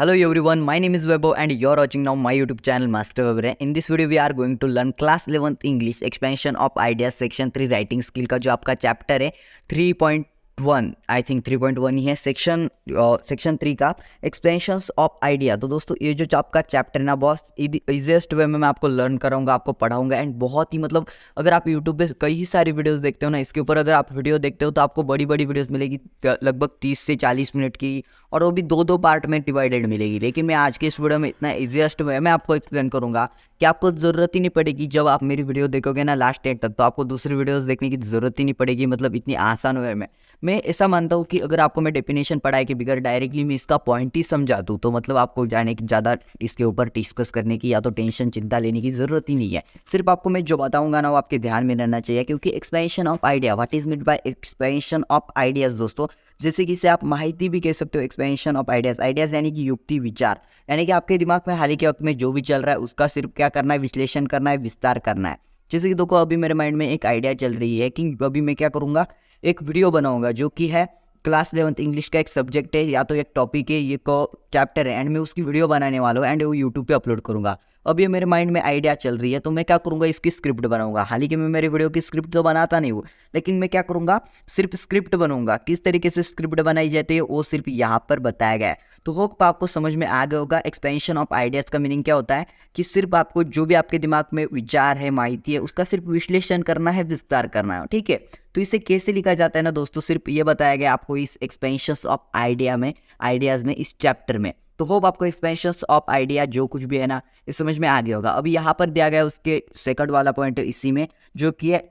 Hello everyone, my name is Webo and you're watching now my YouTube channel Master Weber. In this video we are going to learn class 11th English expansion of ideas section 3 writing skill का जो आपका chapter है 3.1 I think 3.1 ही है section 3 का expansions of idea. तो दोस्तों ये जो आपका चैप्टर है ना बहुत इजीएस्ट वे में मैं आपको लर्न कराऊंगा, आपको पढ़ाऊंगा एंड बहुत ही मतलब अगर आप यूट्यूब पे कई सारी वीडियोस देखते हो ना, इसके ऊपर अगर आप वीडियो देखते हो तो आपको बड़ी बड़ी वीडियोस मिलेगी लगभग 30 से 40 मिनट की, और वो भी दो पार्ट में डिवाइडेड मिलेगी। लेकिन मैं आज के इस वीडियो में इतना इजीएस्ट वे में आपको एक्सप्लेन करूंगा कि आपको ज़रूरत ही नहीं पड़ेगी। जब आप मेरी वीडियो देखोगे ना लास्ट एंड तक तो आपको दूसरी वीडियोस देखने की ज़रूरत ही नहीं पड़ेगी, मतलब इतनी आसान वे में। मैं ऐसा मानता हूँ कि अगर आपको मैं डेफिनेशन पढ़ाई के बगैर डायरेक्टली मैं इसका पॉइंट ही समझा दूँ तो मतलब आपको जाने की ज़्यादा इसके ऊपर डिस्कस करने की या तो टेंशन चिंता लेने की ज़रूरत ही नहीं है। सिर्फ आपको मैं जो बताऊंगा ना वो आपके ध्यान में रहना चाहिए, क्योंकि expansion of idea, what is mean by expansion of ideas दोस्तों, जैसे कि इसे आप माहिती भी कह सकते हो। एक्सपेंशन ऑफ आइडियाज़ यानी कि युक्ति विचार, यानी कि आपके दिमाग में हाल के वक्त में जो भी चल रहा है उसका सिर्फ क्या करना है, विश्लेषण करना है, विस्तार करना है। जैसे कि देखो अभी मेरे माइंड में एक आइडिया चल रही है कि अभी मैं क्या करूँगा, एक वीडियो बनाऊंगा जो कि है क्लास 11th इंग्लिश का एक सब्जेक्ट है या तो एक टॉपिक है, ये को चैप्टर है एंड मैं उसकी वीडियो बनाने वाला हूँ एंड वो यूट्यूब पे अपलोड करूँगा। अब ये मेरे माइंड में आइडिया चल रही है तो मैं क्या करूँगा, इसकी स्क्रिप्ट बनाऊंगा। हालांकि मैं मेरे वीडियो की स्क्रिप्ट तो बनाता नहीं हूँ, लेकिन मैं क्या करूँगा, सिर्फ स्क्रिप्ट बनूंगा। किस तरीके से स्क्रिप्ट बनाई जाती है वो सिर्फ यहाँ पर बताया गया है। तो होप आपको समझ में आ गया होगा एक्सपेंशन ऑफ आइडियाज़ का मीनिंग क्या होता है, कि सिर्फ आपको जो भी आपके दिमाग में विचार है, माहिती है, उसका सिर्फ विश्लेषण करना है, विस्तार करना है। ठीक है, तो इसे कैसे लिखा जाता है ना दोस्तों, सिर्फ ये बताया गया आपको इस एक्सपेंशंस ऑफ आइडियाज़ में इस चैप्टर में। तो होप आपको एक्सपेंशंस ऑफ आइडिया जो कुछ भी है ना ये समझ में आ गया होगा। अभी यहाँ पर दिया गया उसके सेकंड वाला पॉइंट इसी में जो कि है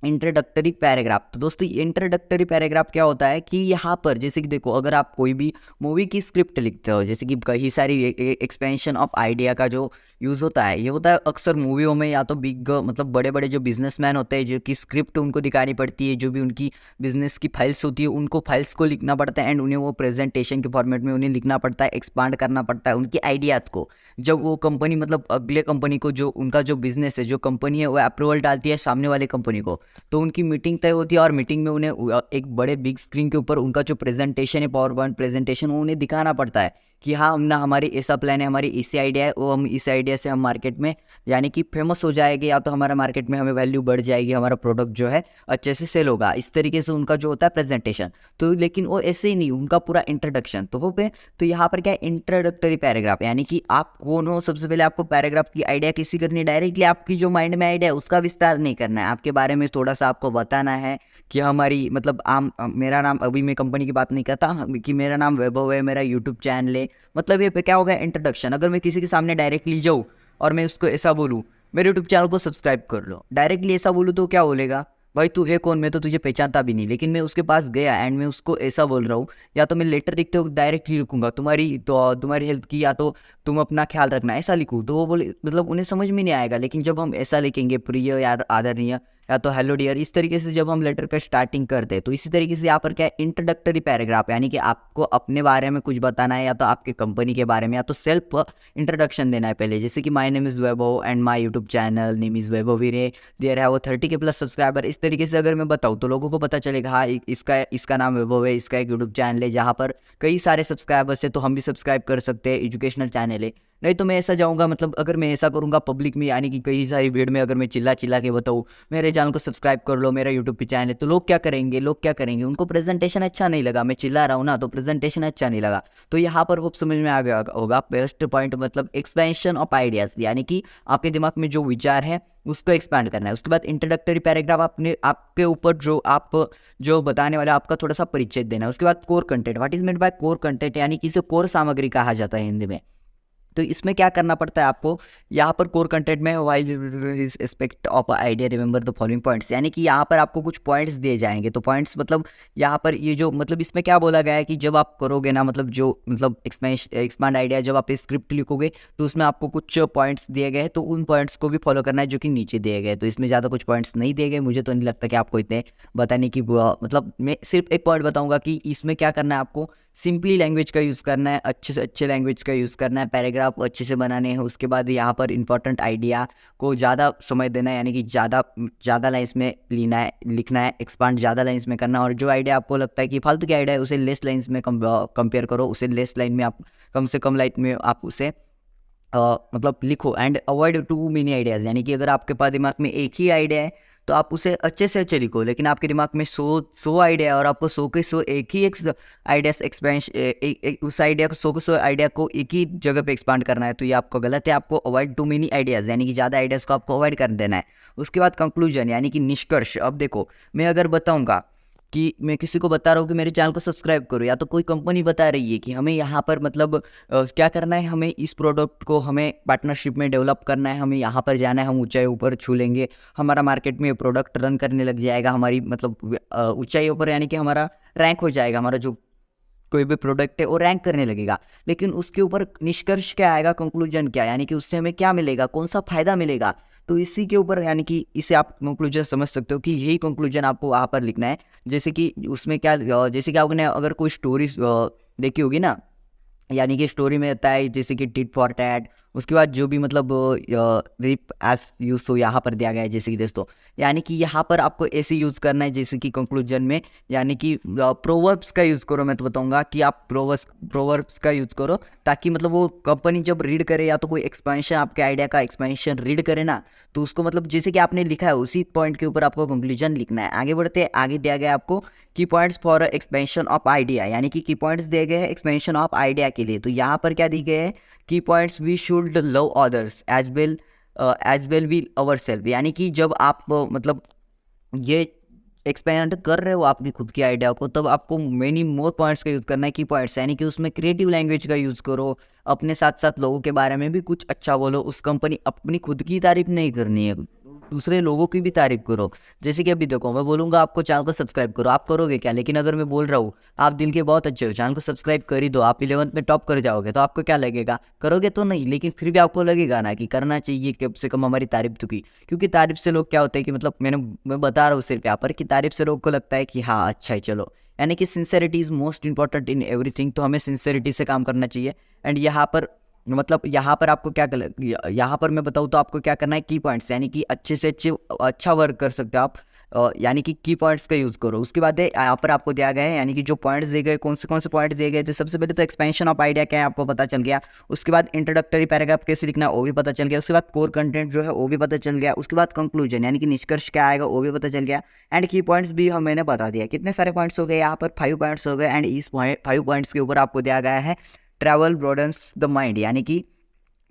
इंट्रोडक्टरी पैराग्राफ। तो दोस्तों इंट्रोडक्टरी पैराग्राफ क्या होता है कि यहाँ पर जैसे कि देखो अगर आप कोई भी मूवी की स्क्रिप्ट लिखते हो, जैसे कि कई सारी एक्सपेंशन ऑफ आइडिया का जो यूज़ होता है ये होता है अक्सर मूवियों में, या तो बिग मतलब बड़े बड़े जो बिजनेसमैन होते हैं जो कि स्क्रिप्ट उनको दिखानी पड़ती है, जो भी उनकी बिजनेस की फाइल्स होती है उनको फाइल्स को लिखना पड़ता है एंड उन्हें वो प्रेजेंटेशन के फॉर्मेट में उन्हें लिखना पड़ता है, एक्सपांड करना पड़ता है उनकी आइडियाज़ को। जब वो कंपनी मतलब अगले कंपनी को जो उनका जो बिजनेस है, जो कंपनी है वो अप्रूवल डालती है सामने वाले कंपनी को, तो उनकी मीटिंग तय होती है और मीटिंग में उन्हें एक बड़े बिग स्क्रीन के ऊपर उनका जो प्रेजेंटेशन है, पावर पॉइंट प्रेजेंटेशन, वो उन्हें दिखाना पड़ता है कि हाँ ना हमारी ऐसा प्लान है, हमारी ऐसी आइडिया है, वो हम इस आइडिया से हम मार्केट में यानी कि फेमस हो जाएगी, या तो हमारा मार्केट में हमें वैल्यू बढ़ जाएगी, हमारा प्रोडक्ट जो है अच्छे से सेल होगा। इस तरीके से उनका जो होता है प्रेजेंटेशन। तो लेकिन वो ऐसे ही नहीं, उनका पूरा इंट्रोडक्शन तो वो पे। तो यहाँ पर क्या है, इंट्रोडक्टरी पैराग्राफ, यानी कि आप कौन हो, सबसे पहले आपको पैराग्राफ की आइडिया किसी करनी है, डायरेक्टली आपकी जो माइंड में आइडिया है उसका विस्तार नहीं करना है, आपके बारे में थोड़ा सा आपको बताना है कि हमारी मतलब मेरा नाम, अभी मैं कंपनी की बात नहीं करता, कि मेरा नाम वैभव है, मेरा यूट्यूब चैनल है, मतलब ये पे क्या होगा इंट्रोडक्शन। अगर मैं किसी के सामने डायरेक्टली जाऊँ और मैं उसको ऐसा बोलूँ मेरे यूट्यूब चैनल को सब्सक्राइब कर लो, डायरेक्टली ऐसा बोलूँ तो क्या बोलेगा, भाई तू है कौन, मैं तो तुझे पहचानता भी नहीं। लेकिन मैं उसके पास गया एंड मैं उसको ऐसा बोल रहा हूँ, या तो मैं लेटर लिखते हो डायरेक्टली लिखूंगा तुम्हारी हेल्थ की, या तो तुम अपना ख्याल रखना, ऐसा लिखूँ तो वो बोले मतलब उन्हें समझ में नहीं आएगा। लेकिन जब हम ऐसा लिखेंगे प्रिय यार आदरणीय या तो हेलो डियर, इस तरीके से जब हम लेटर का स्टार्टिंग करते हैं, तो इसी तरीके से यहाँ पर क्या है इंट्रोडक्टरी पैराग्राफ, यानी कि आपको अपने बारे में कुछ बताना है, या तो आपके कंपनी के बारे में, या तो सेल्फ इंट्रोडक्शन देना है पहले, जैसे कि my name is Vaibhav and my YouTube channel name is Vaibhav Veere, there है वो 30K+ सब्सक्राइबर। इस तरीके से अगर मैं बताऊँ तो लोगों को पता चलेगा हाँ इसका नाम वैभव है, इसका एक यूट्यूब चैनल है जहाँ पर कई सारे सब्सक्राइबर्स है, तो हम भी सब्सक्राइब कर सकते हैं, एजुकेशनल चैनल है। नहीं तो मैं ऐसा जाऊँगा, मतलब अगर मैं ऐसा करूँगा पब्लिक में, यानी कि कई सारी भीड़ में अगर मैं चिल्ला चिल्ला के बताऊँ मेरे चैनल को सब्सक्राइब कर लो, मेरा यूट्यूब पे चैनल है, तो लोग क्या करेंगे, उनको प्रेजेंटेशन अच्छा नहीं लगा, मैं चिल्ला रहा हूँ ना तो प्रेजेंटेशन अच्छा नहीं लगा। तो यहाँ पर वो समझ में आ गया होगा बेस्ट पॉइंट, मतलब एक्सपेंशन ऑफ आइडियाज़, यानी कि आपके दिमाग में जो विचार है उसको एक्सपैंड करना है। उसके बाद इंट्रोडक्टरी पैराग्राफ अपने आपके ऊपर जो बताने वाले आपका थोड़ा सा परिचय देना है। उसके बाद core content, what is meant by core content, यानी कि इसे कोर सामग्री कहा जाता है हिंदी में। तो इसमें क्या करना पड़ता है आपको, यहाँ पर कोर कंटेंट में while aspect of idea remember the following points, यानी कि यहाँ पर आपको कुछ पॉइंट्स दिए जाएंगे। तो पॉइंट्स मतलब यहाँ पर ये जो मतलब इसमें क्या बोला गया है कि जब आप करोगे ना, मतलब जो मतलब एक्सपांड आइडिया जब आप स्क्रिप्ट लिखोगे तो उसमें आपको कुछ पॉइंट्स दिए गए हैं, तो उन पॉइंट्स को भी फॉलो करना है जो कि नीचे दिए गए। तो इसमें ज़्यादा कुछ पॉइंट्स नहीं दिए गए, मुझे तो नहीं लगता कि आपको इतने बताने की, मतलब मैं सिर्फ एक पॉइंट बताऊँगा कि इसमें क्या करना है आपको, सिंपली लैंग्वेज का यूज़ करना है, अच्छे से अच्छे लैंग्वेज का यूज़ करना है, पैराग्राफ अच्छे से बनाने हैं। उसके बाद यहाँ पर इंपॉर्टेंट आइडिया को ज़्यादा समय देना है, यानी कि ज़्यादा लाइन्स में लिखना है, एक्सपांड ज़्यादा लाइन्स में करना है। और जो आइडिया आपको लगता है कि फालतू की आइडिया है उसे लेस लाइन्स में कंपेयर करो, उसे लेस लाइन में आप कम से कम लाइन में आप उसे मतलब लिखो। And avoid to many ideas, यानी कि अगर आपके पास दिमाग में एक ही आइडिया है तो आप उसे अच्छे से अच्छे लिखो, लेकिन आपके दिमाग में 100 आइडिया है और आपको 100 के 100 एक ही आइडियाज उस आइडिया को 100 के 100 आइडिया को एक ही जगह पे एक्सपांड करना है, तो ये आपको गलत है। आपको अवॉइड टू मेनी आइडियाज़, यानी कि ज़्यादा आइडियाज़ को आपको अवॉइड कर देना है। उसके बाद कंक्लूजन, यानी कि निष्कर्ष। अब देखो, मैं अगर बताऊँगा कि मैं किसी को बता रहा हूँ कि मेरे चैनल को सब्सक्राइब करो, या तो कोई कंपनी बता रही है कि हमें यहाँ पर मतलब क्या करना है, हमें इस प्रोडक्ट को हमें पार्टनरशिप में डेवलप करना है, हमें यहाँ पर जाना है, हम ऊंचाई ऊपर छू लेंगे, हमारा मार्केट में प्रोडक्ट रन करने लग जाएगा, हमारी मतलब ऊंचाई ऊपर, यानी कि हमारा रैंक हो जाएगा, हमारा जो कोई भी प्रोडक्ट है वो रैंक करने लगेगा। लेकिन उसके ऊपर निष्कर्ष क्या आएगा, कंक्लूजन क्या, यानी कि उससे हमें क्या मिलेगा, कौन सा फायदा मिलेगा, तो इसी के ऊपर, यानी कि इसे आप कंक्लूजन समझ सकते हो कि यही कंक्लूजन आपको वहाँ पर लिखना है। जैसे कि उसमें क्या, जैसे कि आपने अगर कोई स्टोरी देखी होगी ना, यानी कि स्टोरी में होता है जैसे कि टिट फॉर टैट, उसके बाद जो भी मतलब रिप एज यूज तो यहाँ पर दिया गया है जैसे कि दोस्तों, यानी कि यहाँ पर आपको ऐसे यूज़ करना है जैसे कि कंक्लूजन में, यानी कि प्रोवर्ब्स का यूज़ करो। मैं तो बताऊँगा कि आप प्रोवर्ब्स का यूज़ करो, ताकि मतलब वो कंपनी जब रीड करे या तो कोई एक्सपेंशन, आपके आइडिया का एक्सपेंशन रीड करे ना, तो उसको मतलब जैसे कि आपने लिखा है उसी पॉइंट के ऊपर आपको कंक्लूजन लिखना है। आगे बढ़ते हैं, आगे दिया गया है आपको की points for expansion of idea, यानी कि की पॉइंट्स दिए गए हैं एक्सपेंशन ऑफ आइडिया के लिए। तो यहाँ पर क्या दिए गए हैं, की points we should love others as well we our self, यानी कि जब आप मतलब ये एक्सपेरिमेंट कर रहे हो आपकी खुद की आइडिया को, तब आपको मेनी मोर पॉइंट्स का यूज़ करना है, की पॉइंट्स, यानी कि उसमें क्रिएटिव लैंग्वेज का यूज़ करो, अपने साथ साथ लोगों के बारे में भी कुछ अच्छा बोलो। उस कंपनी, अपनी खुद की तारीफ नहीं करनी है, दूसरे लोगों की भी तारीफ करो। जैसे कि अभी देखो, मैं बोलूँगा आपको चैनल को सब्सक्राइब करो, आप करोगे क्या, लेकिन अगर मैं बोल रहा हूँ आप दिल के बहुत अच्छे हो, चैनल को सब्सक्राइब कर ही दो, आप 11th में टॉप कर जाओगे, तो आपको क्या लगेगा, करोगे तो नहीं, लेकिन फिर भी आपको लगेगा ना कि करना चाहिए, कम से कम हमारी तारीफ तो की। क्योंकि तारीफ से लोग क्या होते हैं कि मतलब मैं बता रहा हूँ सिर्फ यहाँ पर कि तारीफ से लोग को लगता है कि हाँ अच्छा है चलो, यानी कि sincerity is most important in everything, तो हमें सिंसेरिटी से काम करना चाहिए। एंड यहाँ पर मतलब यहाँ पर आपको क्या यहाँ पर मैं बताऊँ तो आपको क्या करना है, की पॉइंट्स, यानी कि अच्छे से अच्छा वर्क कर सकते हो आप, यानी कि की पॉइंट्स का यूज़ करो। उसके बाद यहाँ पर आपको दिया गया है, यानी कि जो पॉइंट्स दिए गए, कौन से पॉइंट दिए गए थे, सबसे पहले तो एक्सपेंशन ऑफ आइडिया क्या है आपको पता चल गया। उसके बाद इंट्रोडक्टरी पैराग्राफ कैसे लिखना है वो भी पता चल गया। उसके बाद कोर कंटेंट जो है वो भी पता चल गया। उसके बाद कंक्लूजन, यानी कि निष्कर्ष क्या आएगा वो भी पता चल गया। एंड की पॉइंट्स भी मैंने बता दिया। कितने सारे पॉइंट्स हो गए यहाँ पर, 5 पॉइंट्स हो गए। एंड इस 5 पॉइंट्स के ऊपर आपको दिया गया है ट्रैवल ब्रॉडन्स द माइंड, यानी कि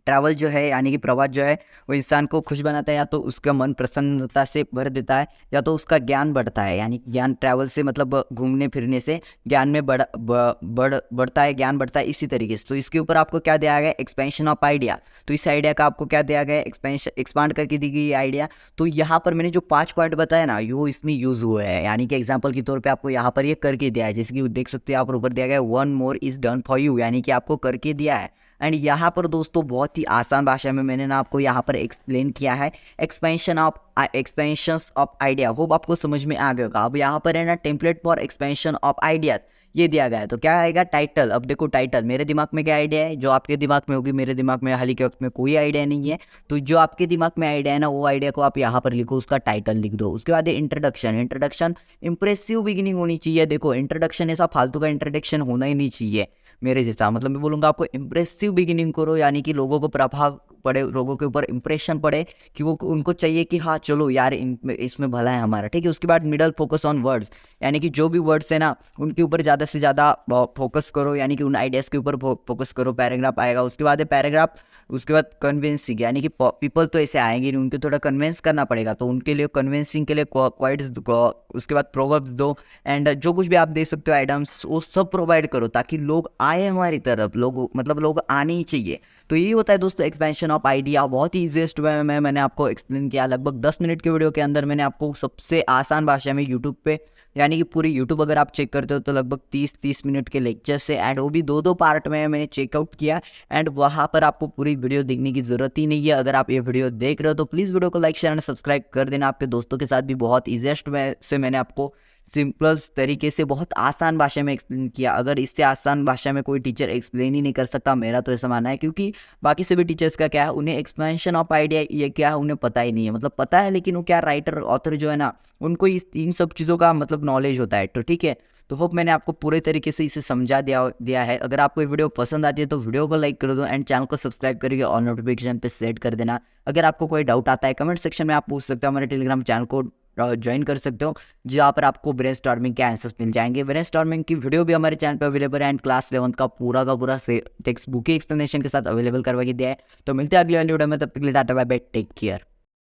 ट्रैवल जो है, यानी कि प्रवास जो है वो इंसान को खुश बनाता है, या तो उसका मन प्रसन्नता से भर देता है, या तो उसका ज्ञान बढ़ता है, यानी ज्ञान ट्रैवल से मतलब घूमने फिरने से ज्ञान में बढ़ता है, ज्ञान बढ़ता है इसी तरीके से। तो इसके ऊपर आपको क्या दिया गया, एक्सपेंशन ऑफ आइडिया। तो इस आइडिया का आपको क्या दिया गया, एक्सपांड करके दी गई आइडिया। तो यहाँ पर मैंने जो 5 पॉइंट बताया ना, वो इसमें यूज़ हुए हैं, यानी कि एग्जाम्पल के तौर पर आपको यहाँ पर ये करके दिया है, जैसे कि देख सकते हो यहाँ पर ऊपर दिया गया है 1 more is done for you, यानी कि आपको करके दिया है। एंड यहाँ पर दोस्तों बहुत ही आसान भाषा में मैंने ना आपको यहाँ पर एक्सप्लेन किया है एक्सपेंशंस ऑफ आइडिया। होप आपको समझ में आ गया होगा। अब यहाँ पर है ना template for expansion of ideas ये दिया गया है। तो क्या आएगा, टाइटल। अब देखो टाइटल, मेरे दिमाग में क्या आइडिया है, जो आपके दिमाग में होगी, मेरे दिमाग में हाल ही के वक्त में कोई आइडिया नहीं है। तो जो आपके दिमाग में आइडिया है ना, वो आइडिया को आप यहाँ पर लिखो, उसका टाइटल लिख दो। उसके बाद इंट्रोडक्शन इंप्रेसिव बिगिनिंग होनी चाहिए। देखो इंट्रोडक्शन ऐसा फालतू का इंट्रोडक्शन होना ही नहीं चाहिए मेरे जैसा। मतलब मैं बोलूँगा आपको इंप्रेसिव बिगिनिंग करो, यानी कि लोगों को प्रभाव पड़े, लोगों के ऊपर इंप्रेशन पड़े कि वो उनको चाहिए कि हाँ चलो यार इसमें भला है हमारा, ठीक है। उसके बाद मिडल फोकस ऑन वर्ड्स, यानी कि जो भी वर्ड्स है ना उनके ऊपर ज़्यादा से ज़्यादा फोकस करो, यानी कि उन आइडियाज़ के ऊपर फोकस करो। पैराग्राफ आएगा, उसके बाद है पैराग्राफ, उसके बाद कन्विंसिंग, यानी कि पीपल तो ऐसे आएंगे नहीं, उनको थोड़ा कन्विंस करना पड़ेगा, तो उनके लिए कन्विंसिंग के लिए क्वाइट्स, उसके बाद प्रोवर्ब्स दो। एंड जो कुछ भी आप दे सकते हो आइटम्स, वो सब प्रोवाइड करो ताकि लोग आए हमारी तरफ, लोग आने ही चाहिए। तो यही होता है दोस्तों एक्सपेंशन ऑफ आइडिया। बहुत ही ईजीएस्ट वे में मैंने आपको एक्सप्लेन किया। लगभग 10 मिनट के वीडियो के अंदर मैंने आपको सबसे आसान भाषा में यूट्यूब पे, यानी कि पूरी यूट्यूब अगर आप चेक करते हो तो लगभग 30 मिनट के लेक्चर से, एंड वो भी 2 पार्ट में मैंने चेकआउट किया। एंड वहाँ पर आपको पूरी वीडियो देखने की ज़रूरत ही नहीं है। अगर आप ये वीडियो देख रहे हो तो प्लीज़ वीडियो को लाइक शेयर एंड सब्सक्राइब कर देना आपके दोस्तों के साथ भी। बहुत ईजीएस्ट वे से मैंने आपको सिंपल तरीके से बहुत आसान भाषा में एक्सप्लेन किया। अगर इससे आसान भाषा में कोई टीचर एक्सप्लेन ही नहीं कर सकता, मेरा तो ऐसा मानना है, क्योंकि बाकी सभी टीचर्स का क्या है, उन्हें एक्सपेंशन ऑफ आइडिया ये क्या है उन्हें पता ही नहीं है। मतलब पता है लेकिन वो क्या राइटर ऑथर जो है ना, उनको इन सब चीज़ों का मतलब नॉलेज होता है। तो ठीक है, तो होप मैंने आपको पूरे तरीके से इसे समझा दिया है। अगर आपको ये वीडियो पसंद आती है तो वीडियो को लाइक कर दो एंड चैनल को सब्सक्राइब करके ऑल नोटिफिकेशन पे सेट कर देना। अगर आपको कोई डाउट आता है कमेंट सेक्शन में आप पूछ सकते हो, हमारे टेलीग्राम चैनल को ज्वाइन कर सकते हो, जहाँ पर आपको ब्रेनस्टॉर्मिंग के आंसर्स मिल जाएंगे। ब्रेनस्टॉर्मिंग की वीडियो भी हमारे चैनल पर अवेलेबल है एंड क्लास 11 का पूरा टेक्स्ट बुक एक्सप्लेनेशन के साथ अवेलेबल करवा के दिया है। तो मिलते हैं अगले वाली वीडियो में, तब तक के लिए tata bye bye, take care.